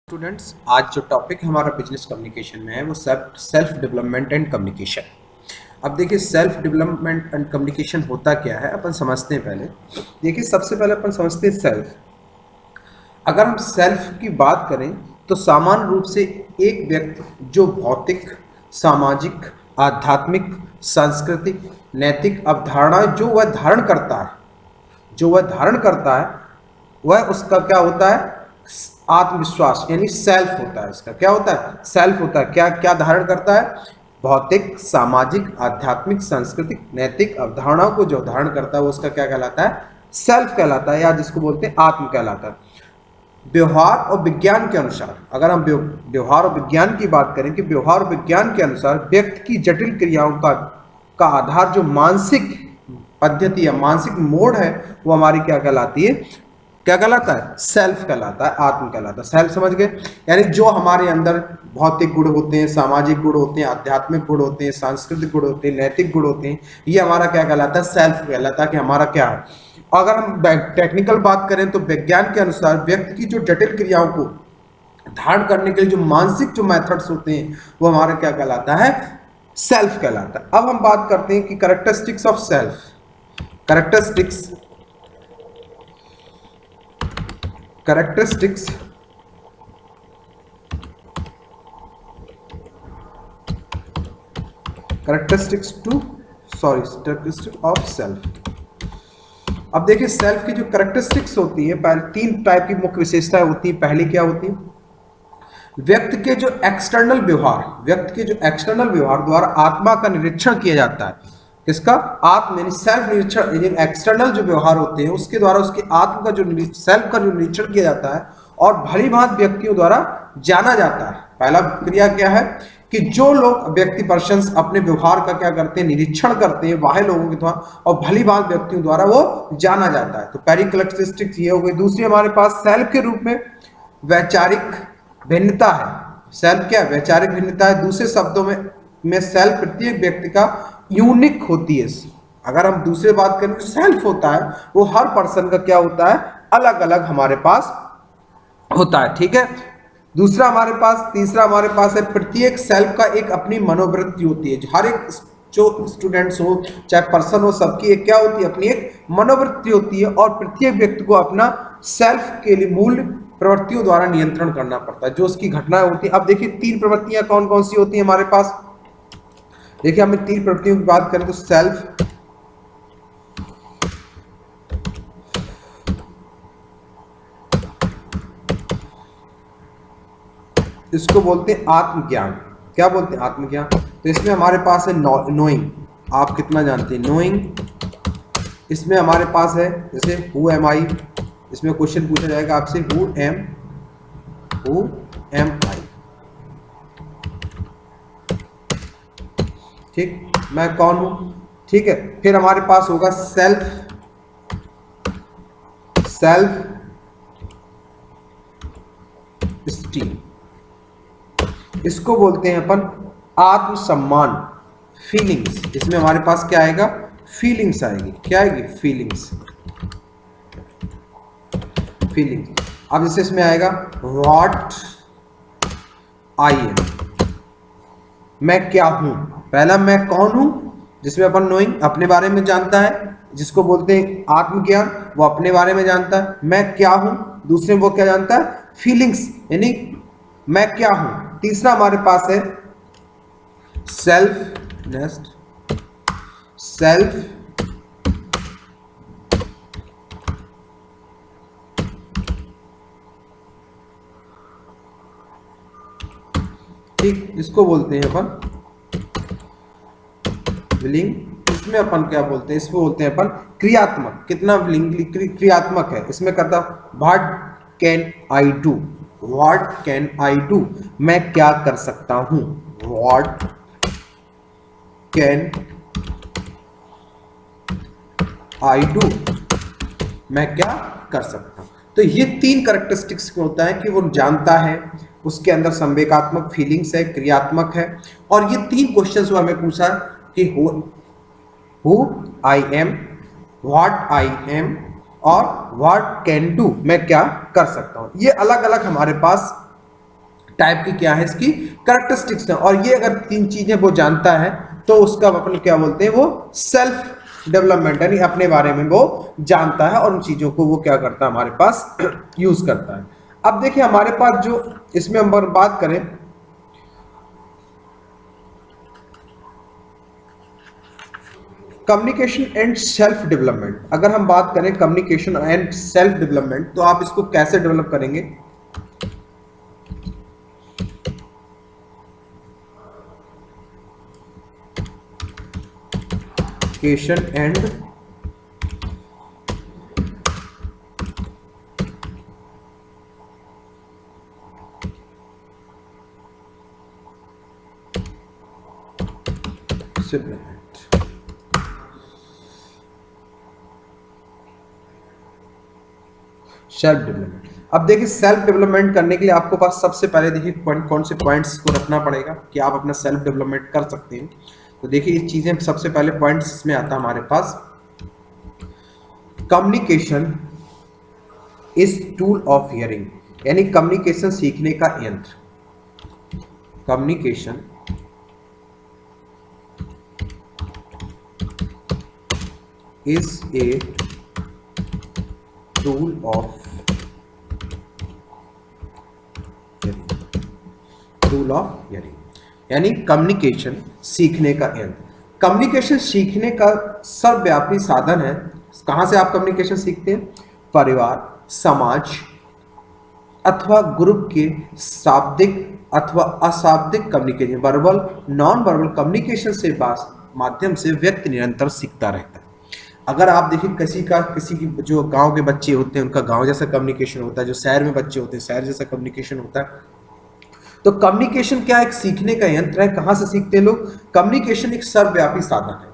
Students, आज जो topic हमारा बिजनेस कम्युनिकेशन में है वो सेल्फ डेवलपमेंट एंड कम्युनिकेशन। अब देखिए, सेल्फ डेवलपमेंट एंड कम्युनिकेशन होता क्या है अपन समझते हैं। पहले देखिए, सबसे पहले अपन समझते हैं सेल्फ। अगर हम सेल्फ की बात करें तो सामान्य रूप से एक व्यक्ति जो भौतिक, सामाजिक, आध्यात्मिक, सांस्कृतिक, नैतिक अवधारणाएं जो वह धारण करता है वह उसका क्या होता है? आत्मविश्वास, यानी सेल्फ होता है। इसका क्या होता है? सेल्फ होता है। क्या क्या धारण करता है? भौतिक, सामाजिक, आध्यात्मिक, सांस्कृतिक, नैतिक अवधारणाओं को जो धारण करता है वो उसका क्या कहलाता है? सेल्फ कहलाता है, या जिसको बोलते हैं आत्म कहलाता है। व्यवहार और विज्ञान के अनुसार, अगर हम व्यवहार और विज्ञान की बात करें कि व्यवहार और विज्ञान के अनुसार व्यक्ति की जटिल क्रियाओं का आधार जो मानसिक पद्धति या मानसिक मोड है वो हमारी क्या कहलाती है? क्या कहलाता है? सेल्फ कहलाता है, आत्म कहलाता है। सेल्फ समझ गए? यानी जो हमारे अंदर भौतिक गुण होते हैं, सामाजिक गुण होते हैं, आध्यात्मिक गुण होते हैं, सांस्कृतिक गुण होते हैं, नैतिक गुण होते हैं, ये हमारा क्या कहलाता है? सेल्फ कहलाता है कि हमारा क्या है। अगर हम टेक्निकल बात करें तो विज्ञान के अनुसार व्यक्ति की जो जटिल क्रियाओं को धारण करने के लिए जो मानसिक जो मेथड्स होते हैं वो हमारा क्या कहलाता है? सेल्फ कहलाता है। अब हम बात करते हैं कि characteristics of self. Characteristics of self. अब देखिए, सेल्फ की जो कैरेक्टरिस्टिक्स होती है, पहले तीन टाइप की मुख्य विशेषताएं होती है। पहली क्या होती है? व्यक्ति के जो एक्सटर्नल व्यवहार द्वारा आत्मा का निरीक्षण किया जाता है। किसका? आत्म, यानी सेल्फ निरीक्षण। एक्सटर्नल जो व्यवहार होते हैं उसके द्वारा उसके आत्म का जो सेल्फ का जो निरीक्षण किया जाता है और भली भांति व्यक्तियों द्वारा जाना जाता है। पहला क्रिया क्या है कि जो लोग व्यक्ति पर्सन्स अपने व्यवहार का क्या करते हैं? निरीक्षण करते हैं बाह्य लोगों के द्वारा और भली भांति व्यक्तियों द्वारा वो जाना जाता है। तो पहली कैरेक्टरिस्टिक्स ये हो गई। दूसरी हमारे पास सेल्फ के रूप में वैचारिक भिन्नता है। सेल्फ क्या? वैचारिक भिन्नता है। दूसरे शब्दों में सेल्फ प्रत्येक व्यक्ति का यूनिक होती है। अगर हम दूसरे बात करें तो सेल्फ होता है वो हर पर्सन का क्या होता है? अलग अलग हमारे पास होता है। ठीक है। तीसरा हमारे पास है प्रत्येक सेल्फ का एक अपनी मनोवृत्ति होती है। हर एक जो स्टूडेंट्स हो चाहे पर्सन हो, सबकी एक क्या होती है? अपनी एक मनोवृत्ति होती है और प्रत्येक व्यक्ति को अपना सेल्फ के लिए मूल प्रवृत्तियों द्वारा नियंत्रण करना पड़ता है, जो उसकी घटनाएं होती है। अब देखिए, तीन प्रवृत्तियां कौन कौन सी होती है हमारे पास। देखिए, हमें तीन प्रवृत्तियों की बात करें तो सेल्फ, इसको बोलते हैं आत्मज्ञान। क्या बोलते हैं? आत्मज्ञान। तो इसमें हमारे पास है नोइंग, आप कितना जानते हैं? नोइंग। इसमें हमारे पास है जैसे हु एम आई, इसमें क्वेश्चन पूछा जाएगा आपसे हु एम आई। ठीक, मैं कौन हूं। ठीक है। फिर हमारे पास होगा सेल्फ स्टीम, इसको बोलते हैं अपन आत्मसम्मान, फीलिंग्स। इसमें हमारे पास क्या आएगा? फीलिंग्स आएगी। क्या आएगी? फीलिंग्स। अब जैसे इसमें आएगा व्हाट आई एम, मैं क्या हूं। पहला मैं कौन हूं, जिसमें अपन नोइंग अपने बारे में जानता है, जिसको बोलते हैं आत्मज्ञान, वो अपने बारे में जानता है। मैं क्या हूं, दूसरे वो क्या जानता है? फीलिंग्स, यानी मैं क्या हूं। तीसरा हमारे पास है सेल्फ ठीक, इसको बोलते हैं अपन विलिंग। इसमें अपन क्या बोलते हैं? इसको बोलते हैं अपन क्रियात्मक। कितना क्रियात्मक है इसमें? करता व्हाट कैन आई डू, मैं क्या कर सकता हूं। व्हाट कैन आई डू, मैं क्या कर सकता हूं। तो ये तीन कैरेक्टरिस्टिक्स होता है कि वो जानता है, उसके अंदर संवेगात्मक फीलिंग्स है, क्रियात्मक है। और ये तीन क्वेश्चंस हमें पूछा कि who I am, what I am और व्हाट कैन डू, मैं क्या कर सकता हूं। ये अलग अलग हमारे पास टाइप की क्या है इसकी कैरेक्टरिस्टिक्स है। और ये अगर 3 चीजें वो जानता है तो उसका अपन क्या बोलते हैं, वो सेल्फ डेवलपमेंट, यानी अपने बारे में वो जानता है और उन चीजों को वो क्या करता है हमारे पास यूज करता है। अब देखिए हमारे पास जो इसमें हम बात करें कम्युनिकेशन एंड सेल्फ डेवलपमेंट, अगर हम बात करें कम्युनिकेशन एंड सेल्फ डेवलपमेंट तो आप इसको कैसे डेवलप करेंगे। Communication and development, self development. अब देखिए सेल्फ डेवलपमेंट करने के लिए आपको पास सबसे पहले देखिए कौन से पॉइंट्स को रखना पड़ेगा कि आप अपना सेल्फ डेवलपमेंट कर सकते हैं। तो देखिए ये चीजें सबसे पहले पॉइंट्स इसमें आता है हमारे पास, communication is tool of hearing, यानी कम्युनिकेशन सीखने का यंत्र। Communication is a tool of hearing, यानी कम्युनिकेशन सीखने का यंत्र। कम्युनिकेशन सीखने का सर्वव्यापी साधन है। कहां से आप कम्युनिकेशन सीखते हैं, परिवार, समाज अथवा ग्रुप के शाब्दिक अथवा अशाब्दिक communication, verbal non verbal communication से माध्यम से व्यक्ति निरंतर सीखता रहता है। अगर आप देखिए किसी की जो गांव के बच्चे होते हैं उनका गांव जैसा कम्युनिकेशन होता है, जो शहर में बच्चे होते हैं शहर जैसा कम्युनिकेशन होता है। तो कम्युनिकेशन क्या, एक सीखने का यंत्र है। कहां से सीखते हैं लोग, कम्युनिकेशन एक सर्वव्यापी साधन है।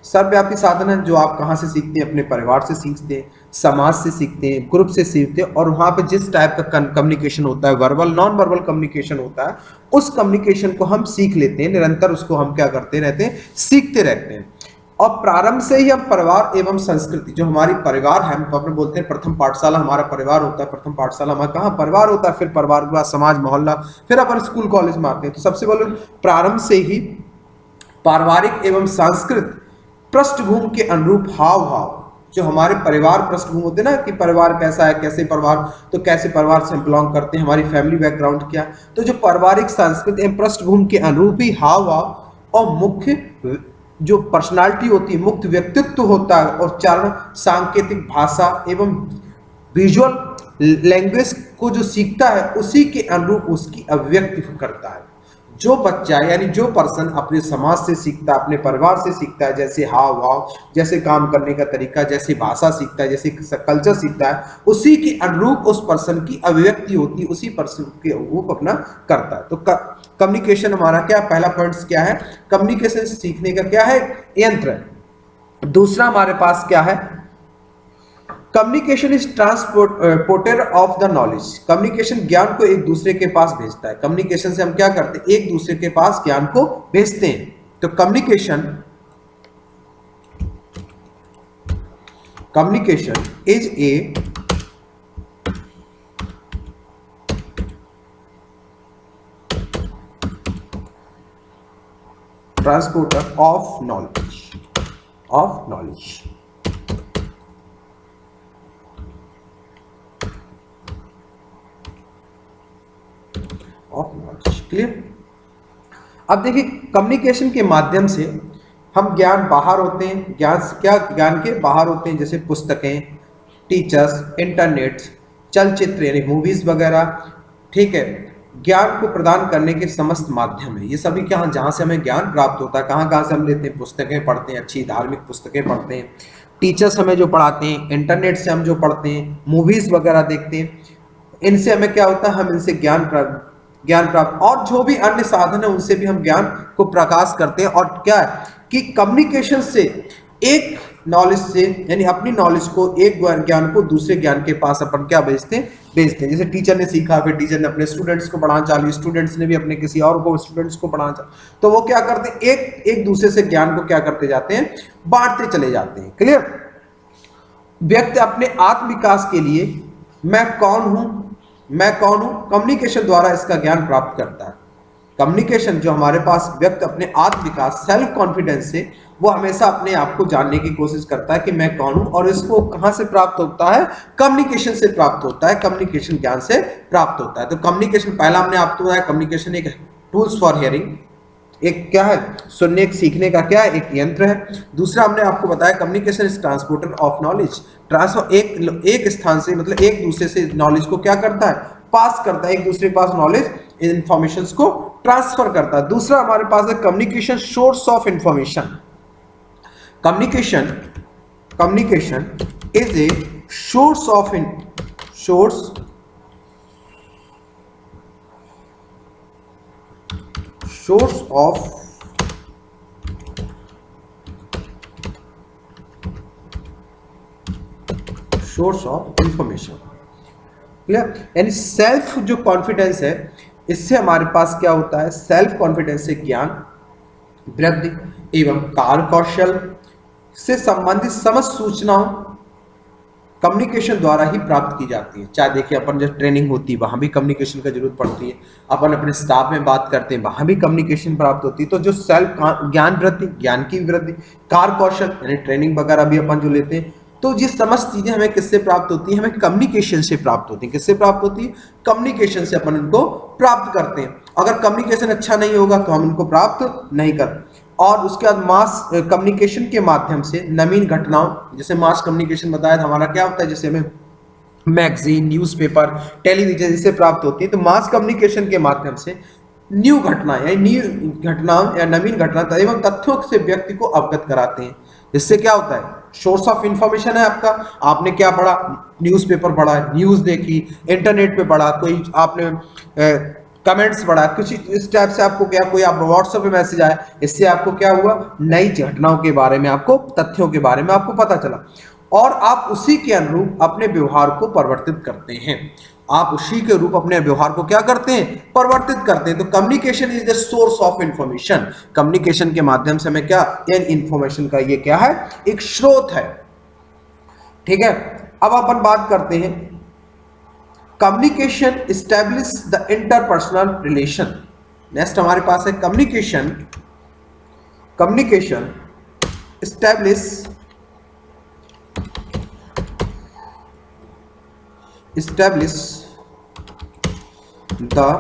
सर्वव्यापी साधन है जो आप कहां से सीखते हैं, अपने परिवार से सीखते हैं, समाज से सीखते हैं, ग्रुप से सीखते हैं। और वहां पे जिस टाइप का कम्युनिकेशन होता है, वर्बल नॉन वर्बल कम्युनिकेशन होता है, उस कम्युनिकेशन को हम सीख लेते हैं, निरंतर उसको हम क्या करते रहते हैं, सीखते रहते हैं। और प्रारंभ से ही हम परिवार एवं संस्कृति, जो हमारी परिवार है, हम अपने बोलते हैं प्रथम पाठशाला हमारा परिवार होता है, प्रथम पाठशाला हमारा कहाँ परिवार होता है, फिर परिवार के बाद समाज, मोहल्ला, फिर अपन स्कूल कॉलेज में आते हैं। तो सबसे पहले प्रारंभ से ही पारिवारिक एवं सांस्कृतिक पृष्ठभूमि के अनुरूप हाव भाव, जो हमारे परिवार पृष्ठभूमि होते हैं ना कि परिवार कैसा है, कैसे परिवार, तो कैसे परिवार से हम बिलोंग करते हैं, हमारी फैमिली बैकग्राउंड क्या, तो जो पारिवारिक सांस्कृतिक एवं पृष्ठभूमि के अनुरूप ही हाव भाव और मुख्य जो पर्सनालिटी होती है, मुक्त व्यक्तित्व होता है, और चरण, सांकेतिक भाषा एवं विजुअल लैंग्वेज को जो सीखता है उसी के अनुरूप उसकी अभिव्यक्ति करता है। जो बच्चा यानी जो पर्सन अपने समाज से सीखता है, अपने परिवार से सीखता है, जैसे हाव भाव, जैसे काम करने का तरीका, जैसे भाषा सीखता है, जैसे कल्चर सीखता है, उसी के अनुरूप उस पर्सन की अभिव्यक्ति होती है, उसी पर्सन के अनुरूप अपना करता है। तो कम्युनिकेशन हमारा क्या, पहला पॉइंट क्या है, कम्युनिकेशन सीखने का क्या है, यंत्र है। दूसरा हमारे पास क्या है, communication is transporter of the knowledge. Communication ज्ञान को एक दूसरे के पास भेजता है। कम्युनिकेशन से हम क्या करते हैं, एक दूसरे के पास ज्ञान को भेजते हैं। तो communication is A transporter of knowledge, clear. अब देखिए कम्युनिकेशन के माध्यम से हम ज्ञान बाहर होते हैं, ज्ञान के बाहर होते हैं, जैसे पुस्तकें, टीचर्स, इंटरनेट, चलचित्र यानी मूवीज वगैरह, ठीक है, ज्ञान को प्रदान करने के समस्त माध्यम है। ये सभी क्या, जहाँ से हमें ज्ञान प्राप्त होता है, कहाँ से हम लेते हैं, पुस्तकें पढ़ते हैं, अच्छी धार्मिक पुस्तकें पढ़ते हैं, टीचर्स हमें जो पढ़ाते हैं, इंटरनेट से हम जो पढ़ते हैं, मूवीज वगैरह देखते हैं, इनसे हमें क्या होता है, हम इनसे ज्ञान प्राप्त, और जो भी अन्य साधन है उनसे भी हम ज्ञान को प्रकाश करते हैं। और क्या है कि कम्युनिकेशन से एक नॉलेज से यानी अपनी नॉलेज को, एक ज्ञान को दूसरे ज्ञान के पास अपन क्या भेजते हैं। जैसे टीचर ने सीखा, फिर टीचर ने अपने स्टूडेंट्स को पढ़ाना चालू, स्टूडेंट्स ने भी अपने किसी और को स्टूडेंट्स को पढ़ाना चालू, तो वो क्या करते हैं, एक दूसरे से ज्ञान को क्या करते जाते हैं, बांटते चले जाते हैं। क्लियर। व्यक्ति अपने आत्म विकास के लिए मैं कौन हूं, मैं कौन हूं, कम्युनिकेशन द्वारा इसका ज्ञान प्राप्त करता है। कम्युनिकेशन जो हमारे पास व्यक्ति अपने आत्म विकास सेल्फ कॉन्फिडेंस से वो हमेशा अपने आप को जानने की कोशिश करता है कि मैं कौन हूं, और इसको कहां से प्राप्त होता है, कम्युनिकेशन से प्राप्त होता है, कम्युनिकेशन ज्ञान से प्राप्त होता है। तो कम्युनिकेशन, पहला हमने आपको बताया कम्युनिकेशन एक टूल्स फॉर हियरिंग, एक क्या है, सुनने सीखने का क्या है, एक यंत्र है। दूसरा हमने आपको बताया communication is transporter of knowledge, transfer एक स्थान से मतलब एक दूसरे से नॉलेज को क्या करता है, पास करता है, एक दूसरे के पास नॉलेज इंफॉर्मेशन को ट्रांसफर करता है। दूसरा हमारे पास है communication source of information, communication communication is a source of source of information. Clear, यानी सेल्फ जो कॉन्फिडेंस है, इससे हमारे पास क्या होता है, सेल्फ कॉन्फिडेंस से ज्ञान वृद्धि एवं कार्य कौशल से संबंधित समस्त सूचनाओं कम्युनिकेशन द्वारा ही प्राप्त की जाती है। चाहे देखिए अपन जब ट्रेनिंग होती है वहां भी कम्युनिकेशन का जरूरत पड़ती है, अपन अपने स्टाफ में बात करते हैं वहां भी कम्युनिकेशन प्राप्त होती है। तो जो सेल्फ ज्ञान वृद्धि, ज्ञान की वृद्धि, कार्य कौशल यानी ट्रेनिंग वगैरह भी अपन जो लेते हैं, तो ये समस्त चीजें हमें किससे प्राप्त होती है, हमें कम्युनिकेशन से प्राप्त होती है। किससे प्राप्त होती है, कम्युनिकेशन से अपन इनको प्राप्त करते हैं। अगर कम्युनिकेशन अच्छा नहीं होगा तो हम इनको प्राप्त नहीं कर। और उसके बाद मास कम्युनिकेशन के माध्यम से नवीन घटनाओं, जैसे मास कम्युनिकेशन बताया था हमारा क्या होता है, जैसे हमें मैगजीन, न्यूज़पेपर, टेलीविजन इससे प्राप्त होती है। तो मास कम्युनिकेशन के माध्यम से न्यू घटना या न्यू घटनाओं या नवीन घटना एवं तथ्यों से व्यक्ति को अवगत कराते हैं। इससे क्या होता है, सोर्स ऑफ इंफॉर्मेशन है आपका, आपने क्या पढ़ा, न्यूज़पेपर पढ़ा, न्यूज़ देखी, इंटरनेट पे पढ़ा, कोई आपने कमेंट्स पढ़ा, कुछ इस टाइप से आपको क्या, कोई आप व्हाट्सएप पे मैसेज आया, इससे आपको क्या हुआ, नई घटनाओं के बारे में आपको, तथ्यों के बारे में आपको पता चला, और आप उसी के अनुरूप अपने व्यवहार को परिवर्तित करते हैं। आप उसी के रूप अपने व्यवहार को क्या करते हैं, परिवर्तित करते हैं। तो communication is the source of information, communication के माध्यम से हमें क्या, इन इंफॉर्मेशन का ये क्या है, एक स्रोत है। ठीक है, अब अपन बात करते हैं communication establish the interpersonal relation. Next हमारे पास है communication establish the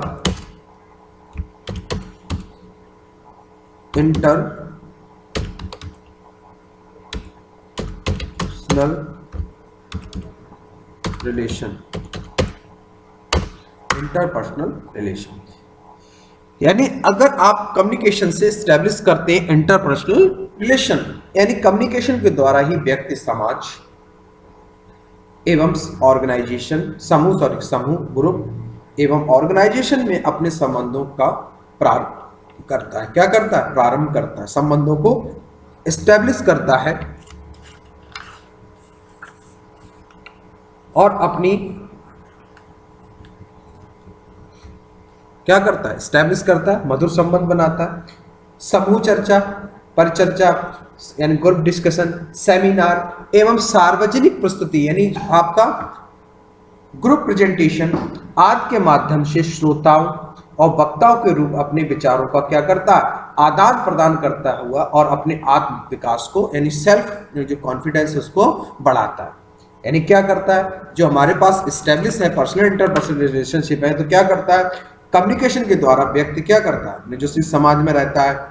interpersonal relation, यानी अगर आप कम्युनिकेशन से स्टैब्लिश करते हैं इंटरपर्सनल रिलेशन, यानी कम्युनिकेशन के द्वारा ही व्यक्ति, समाज एवं ऑर्गेनाइजेशन, समूह ग्रुप एवं ऑर्गेनाइजेशन में अपने संबंधों का प्रारंभ करता है। क्या करता है, प्रारंभ करता है, संबंधों को एस्टैब्लिश करता है और अपनी क्या करता है, एस्टैब्लिश करता है, मधुर संबंध बनाता है। समूह चर्चा, परिचर्चा यानी ग्रुप डिस्कशन, सेमिनार एवं सार्वजनिक प्रस्तुति यानी आपका ग्रुप प्रेजेंटेशन आदि के माध्यम से श्रोताओं और वक्ताओं के रूप अपने विचारों का क्या करता है, आदान प्रदान करता हुआ और अपने आत्म विकास को यानी सेल्फ जो कॉन्फिडेंस है उसको बढ़ाता है। यानी क्या करता है, जो हमारे पास एस्टैब्लिश है पर्सनल इंटरपर्सनल रिलेशनशिप है, तो क्या करता है, कम्युनिकेशन के द्वारा व्यक्ति क्या करता है, जो जिस समाज में रहता है,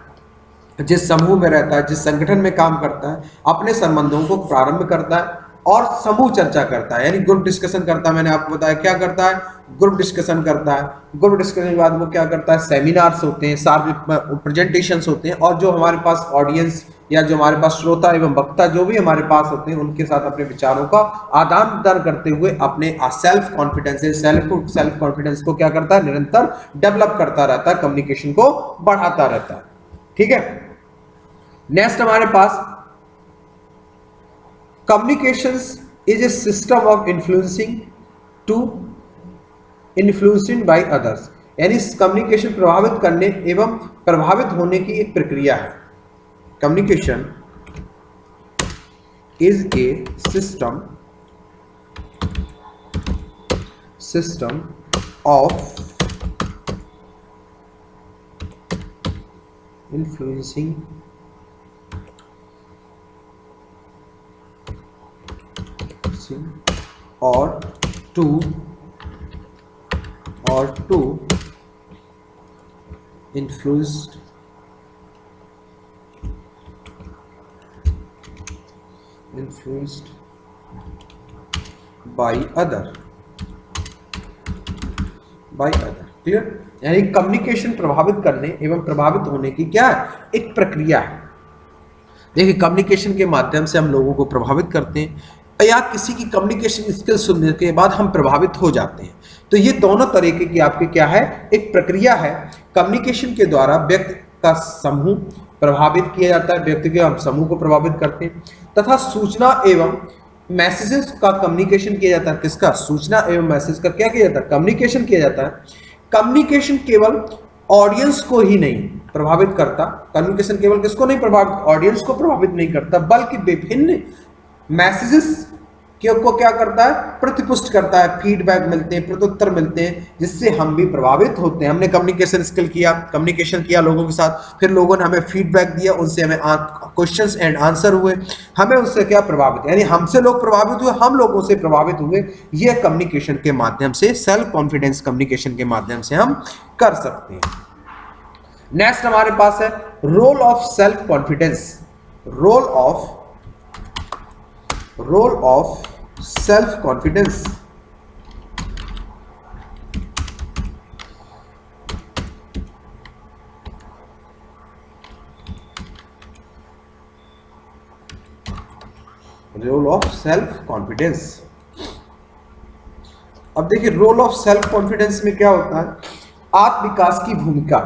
जिस समूह में रहता है, जिस संगठन में काम करता है, अपने संबंधों को प्रारंभ करता है और समूह चर्चा करता है, यानी ग्रुप डिस्कशन करता है। मैंने आपको बताया क्या करता है, ग्रुप डिस्कशन करता है। ग्रुप डिस्कशन के बाद वो क्या करता है, सेमिनार्स होते हैं, सार्वजनिक प्रेजेंटेशंस होते हैं, और जो हमारे पास ऑडियंस या जो हमारे पास श्रोता एवं वक्ता जो भी हमारे पास होते हैं उनके साथ अपने विचारों का आदान प्रदान करते हुए अपने सेल्फ कॉन्फिडेंस को क्या करता है, निरंतर डेवलप करता रहता है, कम्युनिकेशन को बढ़ाता रहता है। ठीक है, नेक्स्ट हमारे पास communications is a system of influencing by others, यानी कम्युनिकेशन प्रभावित करने एवं प्रभावित होने की एक प्रक्रिया है। Communication is a system of influencing or to influenced by other clear. यानी कम्युनिकेशन प्रभावित करने एवं प्रभावित होने की क्या है, एक प्रक्रिया है। देखिए कम्युनिकेशन के माध्यम से हम लोगों को प्रभावित करते हैं या किसी की कम्युनिकेशन स्किल सुनने के बाद हम प्रभावित हो जाते हैं। तो ये दोनों तरीके की आपके क्या है, एक प्रक्रिया है। कम्युनिकेशन के द्वारा व्यक्ति का समूह प्रभावित किया जाता है, व्यक्ति के हम समूह को प्रभावित करते हैं, तथा सूचना एवं मैसेजेस का कम्युनिकेशन किया जाता है। किसका, सूचना एवं मैसेज का क्या किया जाता है, कम्युनिकेशन किया जाता है। कम्युनिकेशन केवल ऑडियंस को ही नहीं प्रभावित करता, कम्युनिकेशन केवल किसको नहीं प्रभावित, ऑडियंस को प्रभावित नहीं करता, बल्कि विभिन्न मैसेजेस को क्या करता है, प्रतिपुष्ट करता है। फीडबैक मिलते हैं, प्रत्युत्तर मिलते हैं, जिससे हम भी प्रभावित होते हैं। हमने कम्युनिकेशन स्किल किया, कम्युनिकेशन किया लोगों के साथ, फिर लोगों ने हमें फीडबैक दिया, उनसे हमें क्वेश्चंस एंड आंसर हुए, हमें उससे क्या प्रभावित, यानी हमसे लोग प्रभावित हुए, हम लोगों से प्रभावित हुए। ये कम्युनिकेशन के माध्यम से, सेल्फ कॉन्फिडेंस कम्युनिकेशन के माध्यम से हम कर सकते हैं। नेक्स्ट हमारे पास है role of self confidence. Role of self confidence. Role of self confidence. अब देखिए रोल ऑफ सेल्फ कॉन्फिडेंस में क्या होता है, आत्म विकास की भूमिका।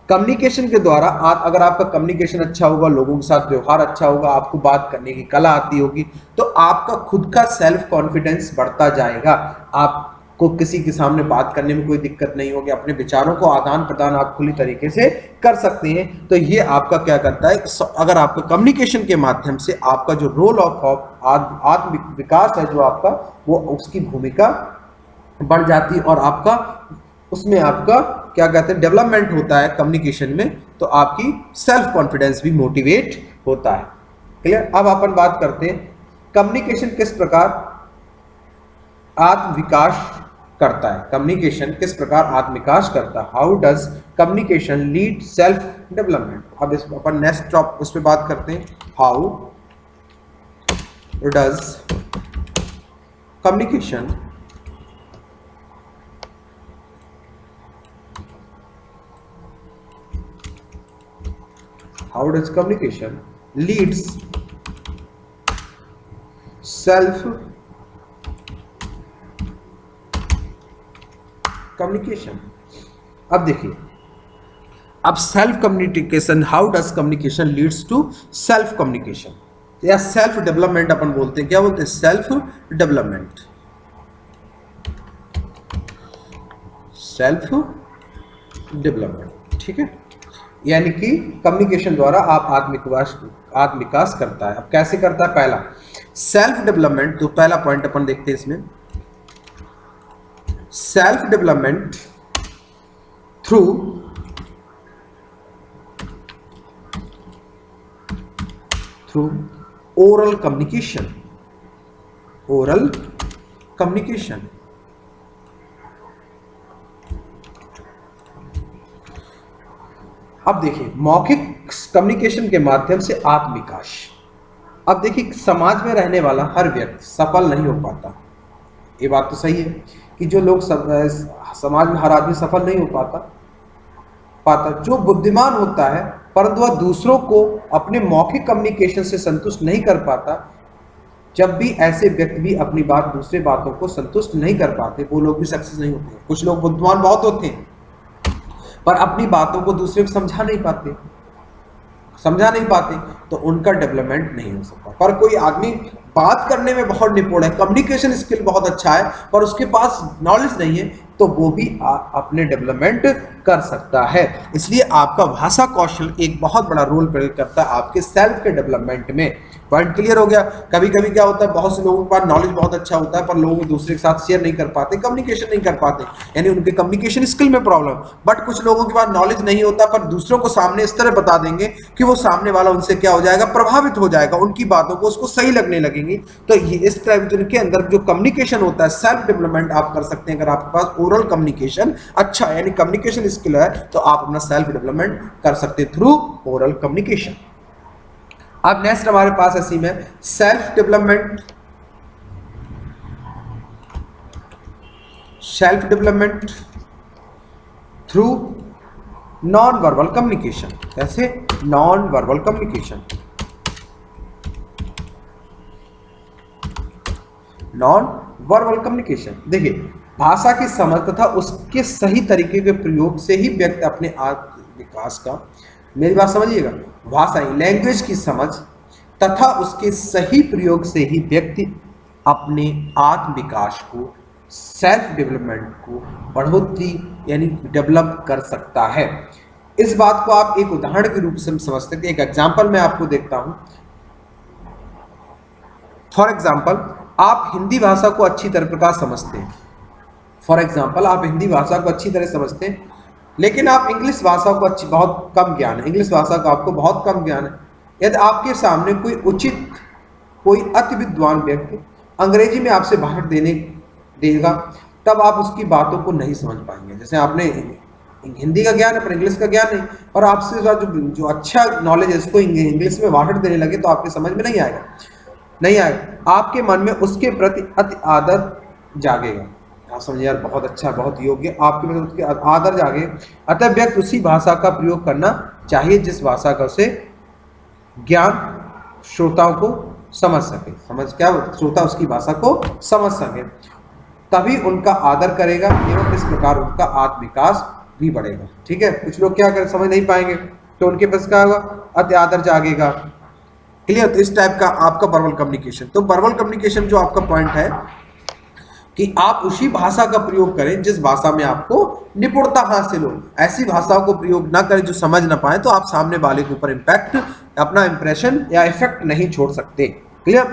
कम्युनिकेशन के द्वारा अगर आपका कम्युनिकेशन अच्छा होगा, लोगों के साथ व्यवहार अच्छा होगा, आपको बात करने की कला आती होगी, तो आपका खुद का सेल्फ कॉन्फिडेंस बढ़ता जाएगा। आपको किसी के सामने बात करने में कोई दिक्कत नहीं होगी, अपने विचारों को आदान प्रदान आप खुली तरीके से कर सकते हैं। तो ये आपका क्या करता है, अगर आपका कम्युनिकेशन के माध्यम से आपका जो रोल ऑफ आत्म विकास है जो आपका, वो उसकी भूमिका बढ़ जाती है और आपका उसमें आपका क्या कहते हैं, डेवलपमेंट होता है कम्युनिकेशन में, तो आपकी सेल्फ कॉन्फिडेंस भी मोटिवेट होता है। क्लियर। अब अपन बात करते हैं कम्युनिकेशन किस प्रकार आत्म विकास करता है। कम्युनिकेशन किस प्रकार आत्म विकास करता है, how does communication lead self development. अब इस अपन नेक्स्ट उस पर बात करते हैं, how does communication how does communication leads self communication। अब देखिए, अब self communication, how does communication leads to self communication या सेल्फ डेवलपमेंट अपन बोलते हैं। क्या बोलते हैं, सेल्फ डेवलपमेंट। सेल्फ डेवलपमेंट, ठीक है। यानी कि कम्युनिकेशन द्वारा आप आत्म विकास करता है। अब कैसे करता है, पहला सेल्फ डेवलपमेंट, तो पहला पॉइंट अपन देखते हैं इसमें, self development through oral communication. Oral communication, अब देखिए मौखिक कम्युनिकेशन के माध्यम से आत्म विकास। अब देखिए समाज में रहने वाला हर व्यक्ति सफल नहीं हो पाता, ये बात तो सही है कि जो लोग समाज में हर आदमी सफल नहीं हो पाता। जो बुद्धिमान होता है परंतु वह दूसरों को अपने मौखिक कम्युनिकेशन से संतुष्ट नहीं कर पाता। जब भी ऐसे व्यक्ति भी अपनी बात दूसरे बातों को संतुष्ट नहीं कर पाते, वो लोग भी सक्सेस नहीं होते। कुछ लोग बुद्धिमान बहुत होते हैं पर अपनी बातों को दूसरे को समझा नहीं पाते, तो उनका डेवलपमेंट नहीं हो सकता। पर कोई आदमी बात करने में बहुत निपुण है, कम्युनिकेशन स्किल बहुत अच्छा है, पर उसके पास नॉलेज नहीं है, तो वो भी अपने डेवलपमेंट कर सकता है। इसलिए आपका भाषा कौशल एक बहुत बड़ा रोल प्ले करता है आपके सेल्फ के डेवलपमेंट में। पॉइंट क्लियर हो गया। कभी कभी क्या होता है, बहुत से लोगों के पास नॉलेज बहुत अच्छा होता है पर लोग दूसरे के साथ शेयर नहीं कर पाते, कम्युनिकेशन नहीं कर पाते, यानी उनके कम्युनिकेशन स्किल में प्रॉब्लम। बट कुछ लोगों के पास नॉलेज नहीं होता पर दूसरों को सामने इस तरह बता देंगे कि वो सामने वाला उनसे क्या हो जाएगा, प्रभावित हो जाएगा, उनकी बातों को उसको सही लगने लगेंगी। तो ये इस तरह के अंदर जो कम्युनिकेशन होता है, सेल्फ डेवलपमेंट आप कर सकते हैं। अगर आपके पास ओरल कम्युनिकेशन अच्छा है, यानी कम्युनिकेशन स्किल है, तो आप अपना सेल्फ डेवलपमेंट कर सकते हैं थ्रू ओरल कम्युनिकेशन। अब नेक्स्ट हमारे पास इसी में self development through non verbal communication. कैसे? Non verbal communication, non verbal communication. देखिए, भाषा की समझ तथा उसके सही तरीके के प्रयोग से ही व्यक्ति अपने आत्म विकास का, मेरी बात समझिएगा, भाषा लैंग्वेज की समझ तथा उसके सही प्रयोग से ही व्यक्ति अपने आत्म विकास को, सेल्फ डेवलपमेंट को बढ़ोतरी यानी डेवलप कर सकता है। इस बात को आप एक उदाहरण के रूप से समझ सकते हैं। एक एग्जांपल मैं आपको देखता हूं। फॉर एग्जांपल, आप हिंदी भाषा को अच्छी तरह प्रकार समझते हैं। फॉर एग्जांपल, आप हिंदी भाषा को अच्छी तरह समझते हैं, लेकिन आप इंग्लिश भाषा को बहुत कम ज्ञान है, इंग्लिश भाषा का आपको बहुत कम ज्ञान है। यदि आपके सामने कोई अति विद्वान व्यक्ति अंग्रेजी में आपसे भाषण देगा, तब आप उसकी बातों को नहीं समझ पाएंगे। जैसे आपने हिंदी का ज्ञान है पर इंग्लिश का ज्ञान नहीं, और आपसे जो अच्छा नॉलेज है उसको इंग्लिश में भाषण देने लगे तो आपके समझ में नहीं आएगा। आपके मन में उसके प्रति अति आदर जागेगा। आप समझिए यार, बहुत अच्छा, बहुत योग्य, आपके में उसके आदर जागे। अतः व्यक्ति उसी भाषा का प्रयोग करना चाहिए जिस भाषा का उसे ज्ञान श्रोताओं को समझ सके, श्रोता उसकी भाषा को समझ सके, तभी उनका आदर करेगा एवं इस प्रकार उनका आत्म विकास भी बढ़ेगा। ठीक है, कुछ लोग क्या करें, समझ नहीं पाएंगे तो उनके पास क्या होगा, अति आदर जागेगा। क्लियर? तो इस टाइप का आपका वर्बल कम्युनिकेशन। तो वर्बल कम्युनिकेशन जो आपका पॉइंट है कि आप उसी भाषा का प्रयोग करें जिस भाषा में आपको निपुणता हासिल हो। ऐसी भाषाओं को प्रयोग ना करें जो समझ ना पाए, तो आप सामने वाले के ऊपर इम्पैक्ट, अपना इंप्रेशन या इफेक्ट नहीं छोड़ सकते। क्लियर?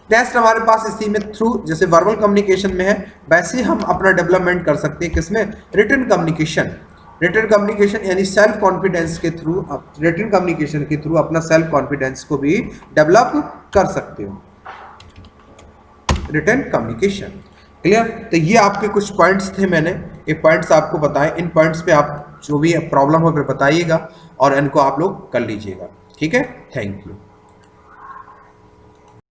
नेक्स्ट हमारे पास इसी में थ्रू, जैसे वर्बल कम्युनिकेशन में है वैसे हम अपना डेवलपमेंट कर सकते हैं किसमें, रिटन कम्युनिकेशन। रिटन कम्युनिकेशन यानी सेल्फ कॉन्फिडेंस के थ्रू, रिटन कम्युनिकेशन के थ्रू अपना सेल्फ कॉन्फिडेंस को भी डेवलप कर सकते हो, रिटन कम्युनिकेशन। क्लियर? तो ये आपके कुछ पॉइंट्स थे, मैंने ये पॉइंट्स आपको बताए। इन पॉइंट्स पे आप जो भी प्रॉब्लम हो फिर बताइएगा और इनको आप लोग कर लीजिएगा। ठीक है, थैंक यू।